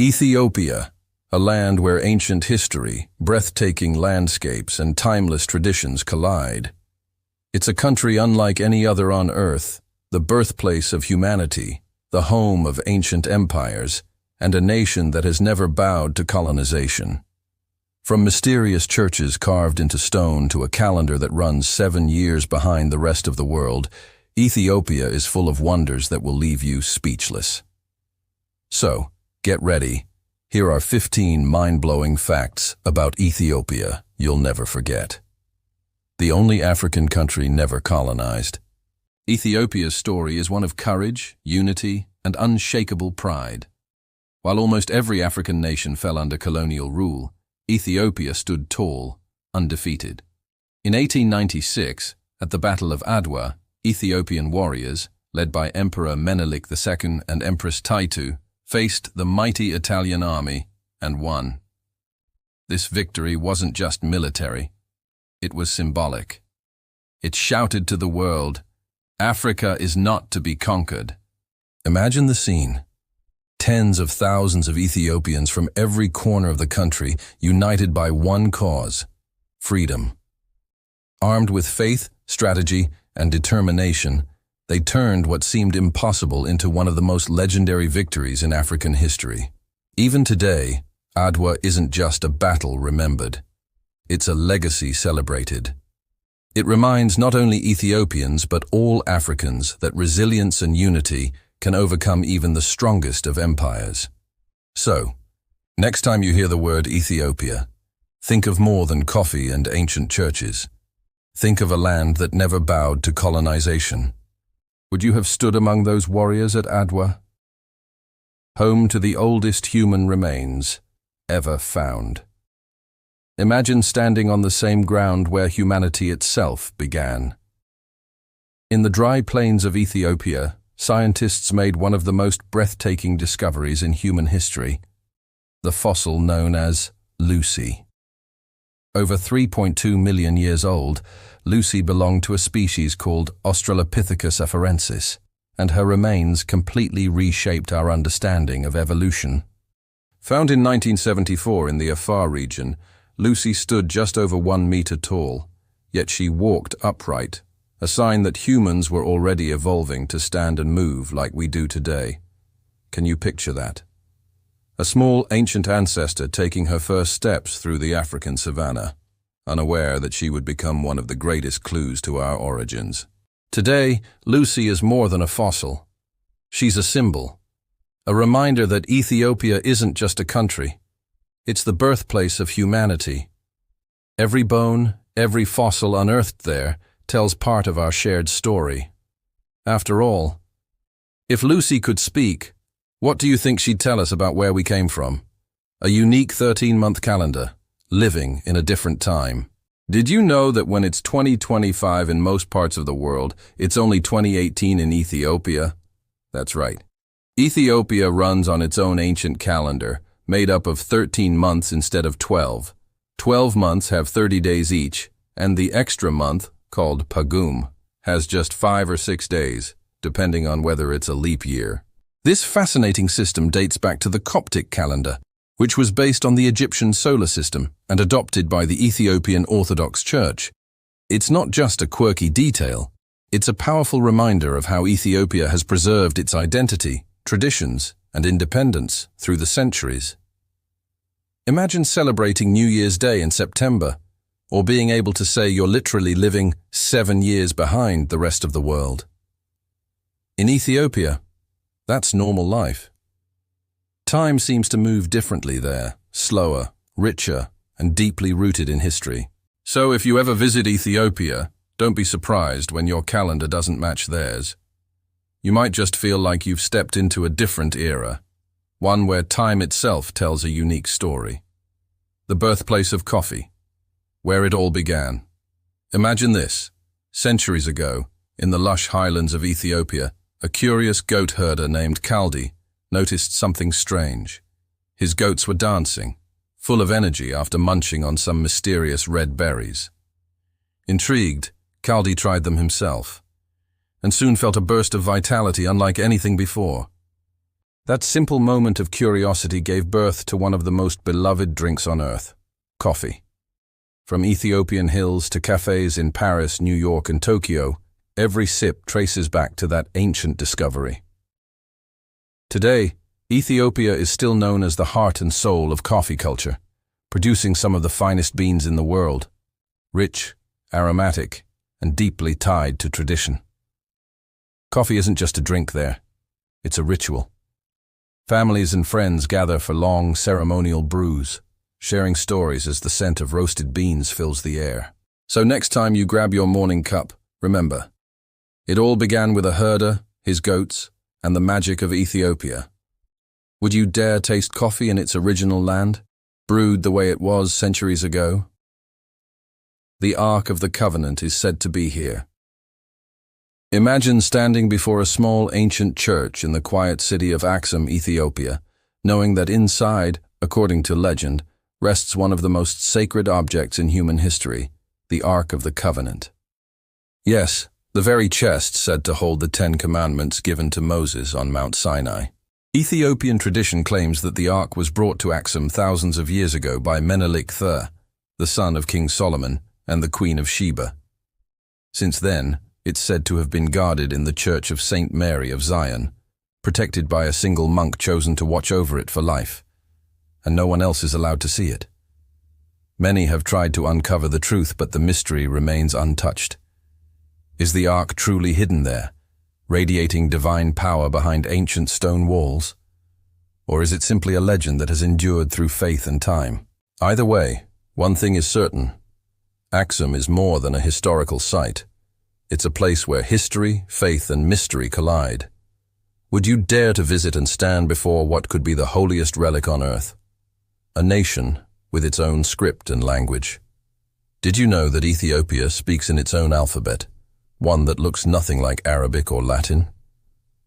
Ethiopia, a land where ancient history, breathtaking landscapes, and timeless traditions collide. It's a country unlike any other on Earth, the birthplace of humanity, the home of ancient empires, and a nation that has never bowed to colonization. From mysterious churches carved into stone to a calendar that runs 7 years behind the rest of the world, Ethiopia is full of wonders that will leave you speechless. So, get ready. Here are 15 mind-blowing facts about Ethiopia you'll never forget. The only African country never colonized. Ethiopia's story is one of courage, unity, and unshakable pride. While almost every African nation fell under colonial rule, Ethiopia stood tall, undefeated. In 1896, at the Battle of Adwa, Ethiopian warriors, led by Emperor Menelik II and Empress Taitu, faced the mighty Italian army and won. This victory wasn't just military, it was symbolic. It shouted to the world, "Africa is not to be conquered." Imagine the scene. Tens of thousands of Ethiopians from every corner of the country united by one cause, freedom. Armed with faith, strategy, and determination, they turned what seemed impossible into one of the most legendary victories in African history. Even today, Adwa isn't just a battle remembered. It's a legacy celebrated. It reminds not only Ethiopians but all Africans that resilience and unity can overcome even the strongest of empires. So, next time you hear the word Ethiopia, think of more than coffee and ancient churches. Think of a land that never bowed to colonization. Would you have stood among those warriors at Adwa? Home to the oldest human remains ever found. Imagine standing on the same ground where humanity itself began. In the dry plains of Ethiopia, scientists made one of the most breathtaking discoveries in human history, the fossil known as Lucy. Over 3.2 million years old, Lucy belonged to a species called Australopithecus afarensis, and her remains completely reshaped our understanding of evolution. Found in 1974 in the Afar region, Lucy stood just over 1 meter tall, yet she walked upright, a sign that humans were already evolving to stand and move like we do today. Can you picture that? A small ancient ancestor taking her first steps through the African savanna, unaware that she would become one of the greatest clues to our origins. Today, Lucy is more than a fossil. She's a symbol, a reminder that Ethiopia isn't just a country. It's the birthplace of humanity. Every bone, every fossil unearthed there tells part of our shared story. After all, if Lucy could speak, what do you think she'd tell us about where we came from? A unique 13-month calendar, living in a different time. Did you know that when it's 2025 in most parts of the world, it's only 2018 in Ethiopia? That's right. Ethiopia runs on its own ancient calendar, made up of 13 months instead of 12. 12 months have 30 days each, and the extra month, called Pagum, has just 5 or 6 days, depending on whether it's a leap year. This fascinating system dates back to the Coptic calendar, which was based on the Egyptian solar system and adopted by the Ethiopian Orthodox Church. It's not just a quirky detail, it's a powerful reminder of how Ethiopia has preserved its identity, traditions, and independence through the centuries. Imagine celebrating New Year's Day in September, or being able to say you're literally living 7 years behind the rest of the world. In Ethiopia, that's normal life. Time seems to move differently there, slower, richer, and deeply rooted in history. So if you ever visit Ethiopia, don't be surprised when your calendar doesn't match theirs. You might just feel like you've stepped into a different era, one where time itself tells a unique story. The birthplace of coffee, where it all began. Imagine this. Centuries ago, in the lush highlands of Ethiopia, a curious goat herder named Kaldi noticed something strange. His goats were dancing, full of energy after munching on some mysterious red berries. Intrigued, Kaldi tried them himself, and soon felt a burst of vitality unlike anything before. That simple moment of curiosity gave birth to one of the most beloved drinks on earth, coffee. From Ethiopian hills to cafes in Paris, New York, and Tokyo, every sip traces back to that ancient discovery. Today, Ethiopia is still known as the heart and soul of coffee culture, producing some of the finest beans in the world, rich, aromatic, and deeply tied to tradition. Coffee isn't just a drink there, it's a ritual. Families and friends gather for long ceremonial brews, sharing stories as the scent of roasted beans fills the air. So next time you grab your morning cup, remember, it all began with a herder, his goats, and the magic of Ethiopia. Would you dare taste coffee in its original land, brewed the way it was centuries ago? The Ark of the Covenant is said to be here. Imagine standing before a small ancient church in the quiet city of Aksum, Ethiopia, knowing that inside, according to legend, rests one of the most sacred objects in human history, the Ark of the Covenant. Yes, the very chest said to hold the 10 Commandments given to Moses on Mount Sinai. Ethiopian tradition claims that the Ark was brought to Aksum thousands of years ago by Menelik III, the son of King Solomon and the Queen of Sheba. Since then, it's said to have been guarded in the Church of St. Mary of Zion, protected by a single monk chosen to watch over it for life, and no one else is allowed to see it. Many have tried to uncover the truth, but the mystery remains untouched. Is the Ark truly hidden there, radiating divine power behind ancient stone walls? Or is it simply a legend that has endured through faith and time? Either way, one thing is certain. Aksum is more than a historical site. It's a place where history, faith, and mystery collide. Would you dare to visit and stand before what could be the holiest relic on earth? A nation with its own script and language. Did you know that Ethiopia speaks in its own alphabet, one that looks nothing like Arabic or Latin?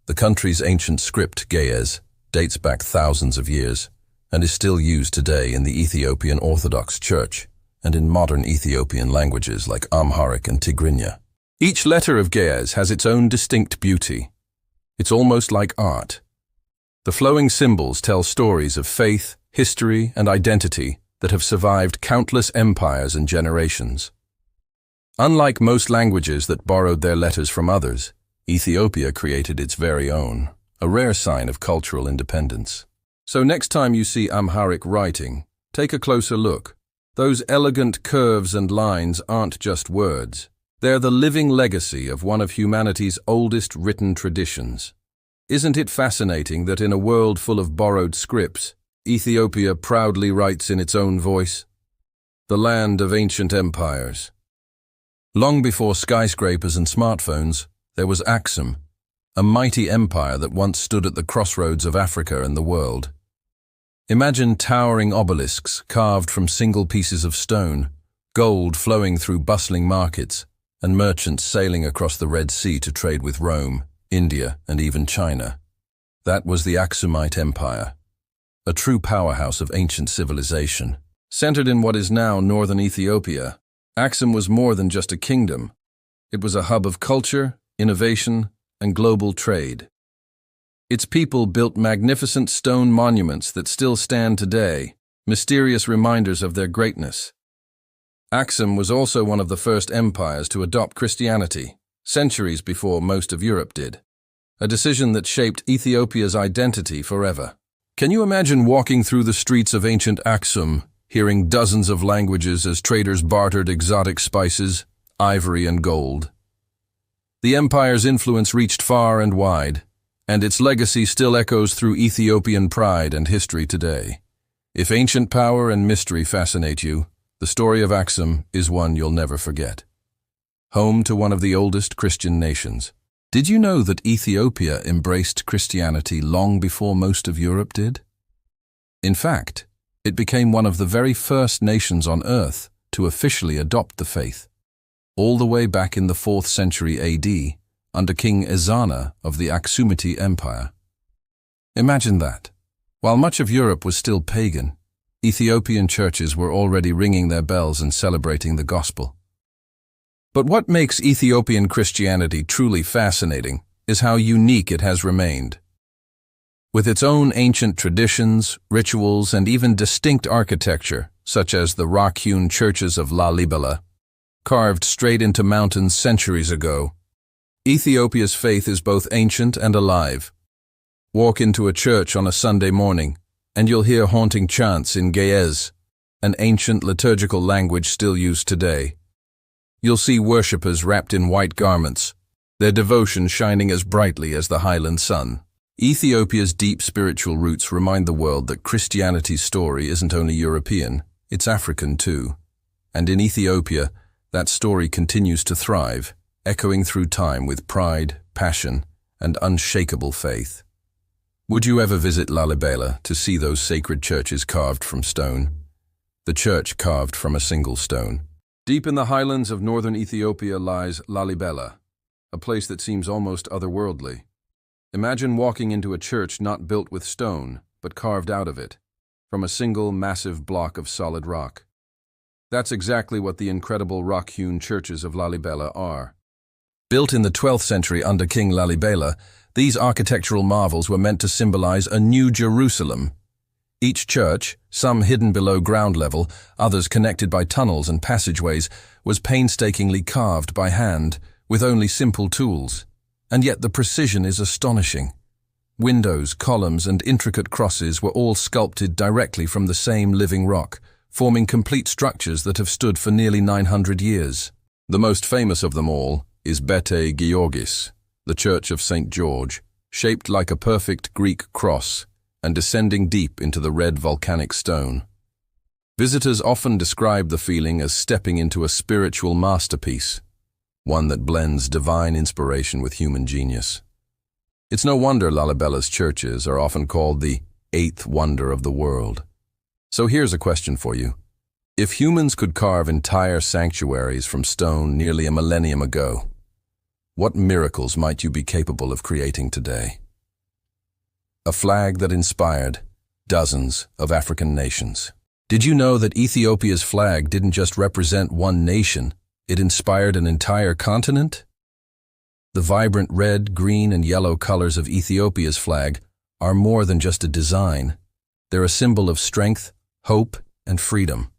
The country's ancient script, Ge'ez, dates back thousands of years and is still used today in the Ethiopian Orthodox Church and in modern Ethiopian languages like Amharic and Tigrinya. Each letter of Ge'ez has its own distinct beauty. It's almost like art. The flowing symbols tell stories of faith, history, and identity that have survived countless empires and generations. Unlike most languages that borrowed their letters from others, Ethiopia created its very own, a rare sign of cultural independence. So next time you see Amharic writing, take a closer look. Those elegant curves and lines aren't just words. They're the living legacy of one of humanity's oldest written traditions. Isn't it fascinating that in a world full of borrowed scripts, Ethiopia proudly writes in its own voice? The land of ancient empires. Long before skyscrapers and smartphones, there was Aksum, a mighty empire that once stood at the crossroads of Africa and the world. Imagine towering obelisks carved from single pieces of stone, gold flowing through bustling markets, and merchants sailing across the Red Sea to trade with Rome, India, and even China. That was the Aksumite Empire, a true powerhouse of ancient civilization. Centered in what is now northern Ethiopia, Aksum was more than just a kingdom. It was a hub of culture, innovation, and global trade. Its people built magnificent stone monuments that still stand today, mysterious reminders of their greatness. Aksum was also one of the first empires to adopt Christianity, centuries before most of Europe did, a decision that shaped Ethiopia's identity forever. Can you imagine walking through the streets of ancient Aksum, hearing dozens of languages as traders bartered exotic spices, ivory, and gold? The empire's influence reached far and wide, and its legacy still echoes through Ethiopian pride and history today. If ancient power and mystery fascinate you, the story of Aksum is one you'll never forget. Home to one of the oldest Christian nations. Did you know that Ethiopia embraced Christianity long before most of Europe did? In fact, it became one of the very first nations on earth to officially adopt the faith, all the way back in the 4th century AD, under King Ezana of the Aksumite Empire. Imagine that. While much of Europe was still pagan, Ethiopian churches were already ringing their bells and celebrating the gospel. But what makes Ethiopian Christianity truly fascinating is how unique it has remained. with its own ancient traditions, rituals, and even distinct architecture, such as the rock-hewn churches of Lalibela, carved straight into mountains centuries ago. Ethiopia's faith is both ancient and alive. Walk into a church on a Sunday morning, and you'll hear haunting chants in Ge'ez, an ancient liturgical language still used today. You'll see worshippers wrapped in white garments, their devotion shining as brightly as the highland sun. Ethiopia's deep spiritual roots remind the world that Christianity's story isn't only European, it's African too. And in Ethiopia, that story continues to thrive, echoing through time with pride, passion, and unshakable faith. Would you ever visit Lalibela to see those sacred churches carved from stone? The church carved from a single stone. Deep in the highlands of northern Ethiopia lies Lalibela, a place that seems almost otherworldly. Imagine walking into a church not built with stone, but carved out of it, from a single massive block of solid rock. That's exactly what the incredible rock-hewn churches of Lalibela are. Built in the 12th century under King Lalibela, these architectural marvels were meant to symbolize a new Jerusalem. Each church, some hidden below ground level, others connected by tunnels and passageways, was painstakingly carved by hand, with only simple tools. And yet the precision is astonishing. Windows, columns, and intricate crosses were all sculpted directly from the same living rock, forming complete structures that have stood for nearly 900 years. The most famous of them all is Bete Georgis, the Church of St. George, shaped like a perfect Greek cross and descending deep into the red volcanic stone. Visitors often describe the feeling as stepping into a spiritual masterpiece, one that blends divine inspiration with human genius. It's no wonder Lalibela's churches are often called the eighth wonder of the world. So here's a question for you. If humans could carve entire sanctuaries from stone nearly a millennium ago, what miracles might you be capable of creating today? A flag that inspired dozens of African nations. Did you know that Ethiopia's flag didn't just represent one nation, it inspired an entire continent? The vibrant red, green, and yellow colors of Ethiopia's flag are more than just a design. They're a symbol of strength, hope, and freedom.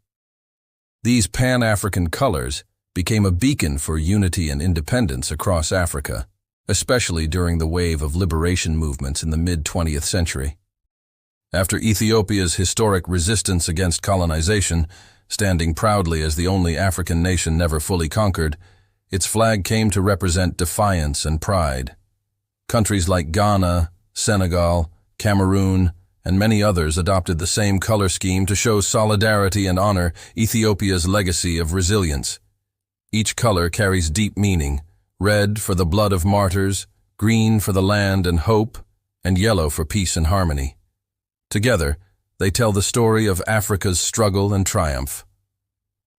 These Pan-African colors became a beacon for unity and independence across Africa, especially during the wave of liberation movements in the mid-20th century. After Ethiopia's historic resistance against colonization, standing proudly as the only African nation never fully conquered, its flag came to represent defiance and pride. Countries like Ghana, Senegal, Cameroon, and many others adopted the same color scheme to show solidarity and honor Ethiopia's legacy of resilience. Each color carries deep meaning: red for the blood of martyrs, green for the land and hope, and yellow for peace and harmony. Together, they tell the story of Africa's struggle and triumph.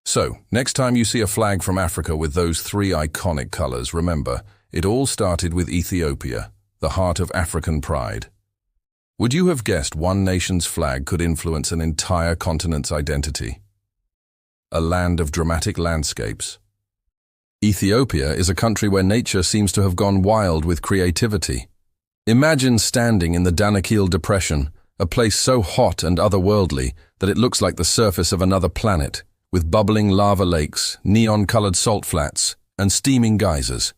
So, next time you see a flag from Africa with those three iconic colors, remember, it all started with Ethiopia, the heart of African pride. Would you have guessed one nation's flag could influence an entire continent's identity? A land of dramatic landscapes. Ethiopia is a country where nature seems to have gone wild with creativity. Imagine standing in the Danakil Depression, a place so hot and otherworldly that it looks like the surface of another planet, with bubbling lava lakes, neon-colored salt flats, and steaming geysers.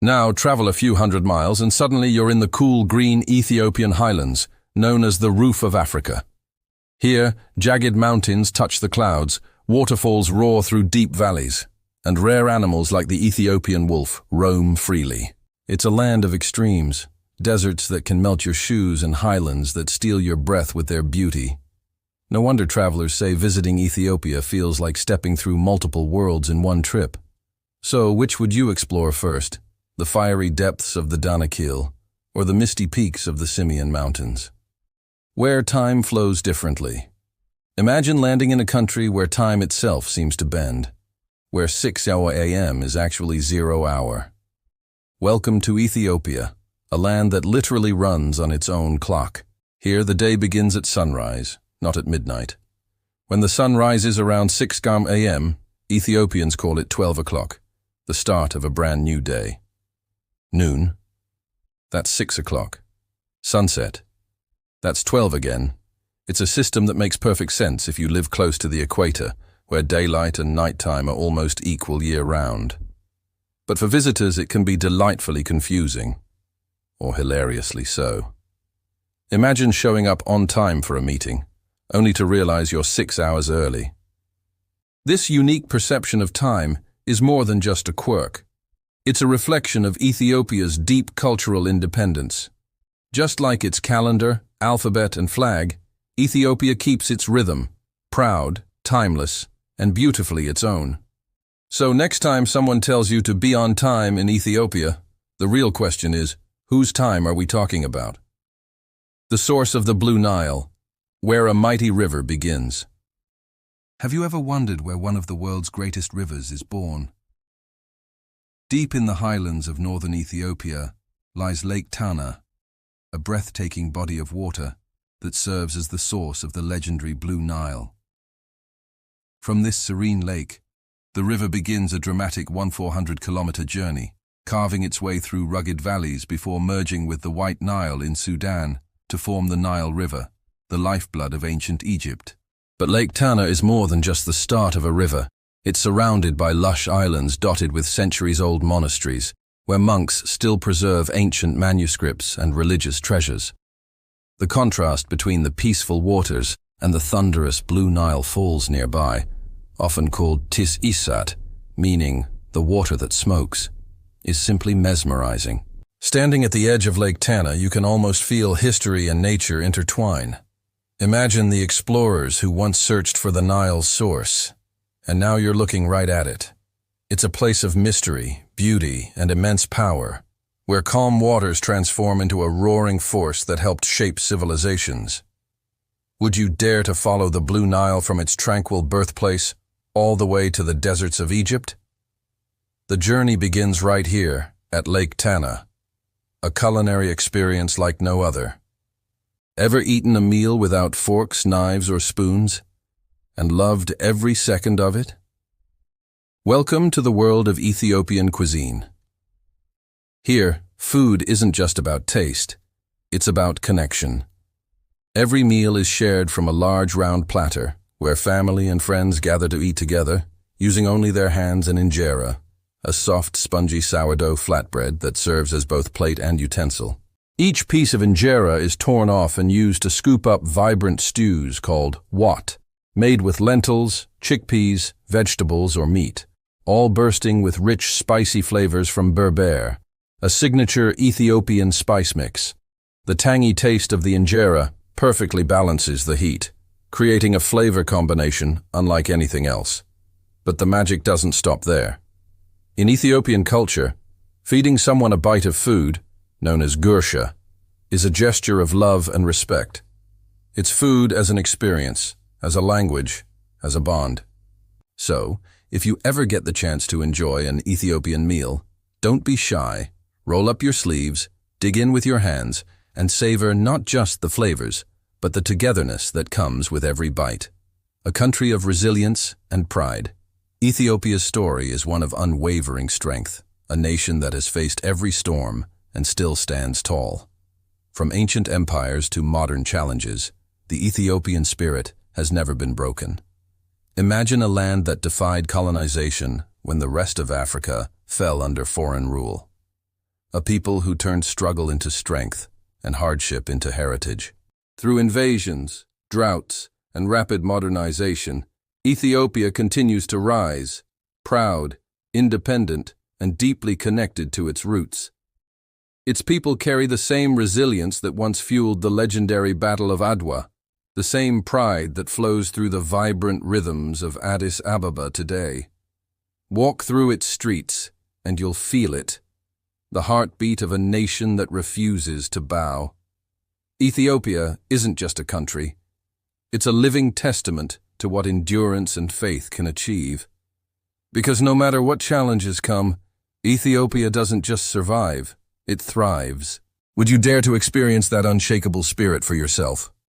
Now travel a few hundred miles and suddenly you're in the cool green Ethiopian highlands, known as the roof of Africa. Here, jagged mountains touch the clouds, waterfalls roar through deep valleys, and rare animals like the Ethiopian wolf roam freely. It's a land of extremes, deserts that can melt your shoes and highlands that steal your breath with their beauty. No wonder travelers say visiting Ethiopia feels like stepping through multiple worlds in one trip. So, which would you explore first? The fiery depths of the Danakil, or the misty peaks of the Simien Mountains? Where time flows differently. Imagine landing in a country where time itself seems to bend, where 6 a.m. is actually 0 hour. Welcome to Ethiopia, a land that literally runs on its own clock. Here the day begins at sunrise, not at midnight. When the sun rises around 6 a.m., Ethiopians call it 12 o'clock, the start of a brand new day. Noon, that's 6 o'clock. Sunset, That's 12 again. It's a system that makes perfect sense if you live close to the equator, where daylight and nighttime are almost equal year-round. But for visitors, it can be delightfully confusing, or hilariously so. Imagine showing up on time for a meeting, only to realize you're 6 hours early. This unique perception of time is more than just a quirk. It's a reflection of Ethiopia's deep cultural independence. Just like its calendar, alphabet, and flag, Ethiopia keeps its rhythm, proud, timeless, and beautifully its own. So next time someone tells you to be on time in Ethiopia, the real question is, whose time are we talking about? The source of the Blue Nile, where a mighty river begins. Have you ever wondered where one of the world's greatest rivers is born? Deep in the highlands of northern Ethiopia lies Lake Tana, a breathtaking body of water that serves as the source of the legendary Blue Nile. From this serene lake, the river begins a dramatic 1,400-kilometer journey, carving its way through rugged valleys before merging with the White Nile in Sudan to form the Nile River, the lifeblood of ancient Egypt. But Lake Tana is more than just the start of a river. It's surrounded by lush islands dotted with centuries-old monasteries, where monks still preserve ancient manuscripts and religious treasures. The contrast between the peaceful waters and the thunderous Blue Nile falls nearby, often called Tis Isat, meaning the water that smokes, is simply mesmerizing. Standing at the edge of Lake Tana, you can almost feel history and nature intertwine. Imagine the explorers who once searched for the Nile's source, and now you're looking right at it. It's a place of mystery, beauty, and immense power, where calm waters transform into a roaring force that helped shape civilizations. Would you dare to follow the Blue Nile from its tranquil birthplace all the way to the deserts of Egypt? The journey begins right here at Lake Tana, a culinary experience like no other. Ever eaten a meal without forks, knives, or spoons, and loved every second of it? Welcome to the world of Ethiopian cuisine. Here, food isn't just about taste, it's about connection. Every meal is shared from a large round platter, where family and friends gather to eat together, using only their hands and injera, a soft, spongy sourdough flatbread that serves as both plate and utensil. Each piece of injera is torn off and used to scoop up vibrant stews called wat, made with lentils, chickpeas, vegetables, or meat, all bursting with rich, spicy flavors from berber, a signature Ethiopian spice mix. The tangy taste of the injera perfectly balances the heat, creating a flavor combination unlike anything else. But the magic doesn't stop there. In Ethiopian culture, feeding someone a bite of food, known as gursha, is a gesture of love and respect. It's food as an experience, as a language, as a bond. So, if you ever get the chance to enjoy an Ethiopian meal, don't be shy, roll up your sleeves, dig in with your hands, and savor not just the flavors, but the togetherness that comes with every bite. A country of resilience and pride. Ethiopia's story is one of unwavering strength, a nation that has faced every storm and still stands tall. From ancient empires to modern challenges, the Ethiopian spirit has never been broken. Imagine a land that defied colonization when the rest of Africa fell under foreign rule. A people who turned struggle into strength and hardship into heritage. Through invasions, droughts, and rapid modernization, Ethiopia continues to rise, proud, independent, and deeply connected to its roots. Its people carry the same resilience that once fueled the legendary Battle of Adwa, the same pride that flows through the vibrant rhythms of Addis Ababa today. Walk through its streets, and you'll feel it, the heartbeat of a nation that refuses to bow. Ethiopia isn't just a country. It's a living testament to what endurance and faith can achieve. Because no matter what challenges come, Ethiopia doesn't just survive, it thrives. Would you dare to experience that unshakable spirit for yourself?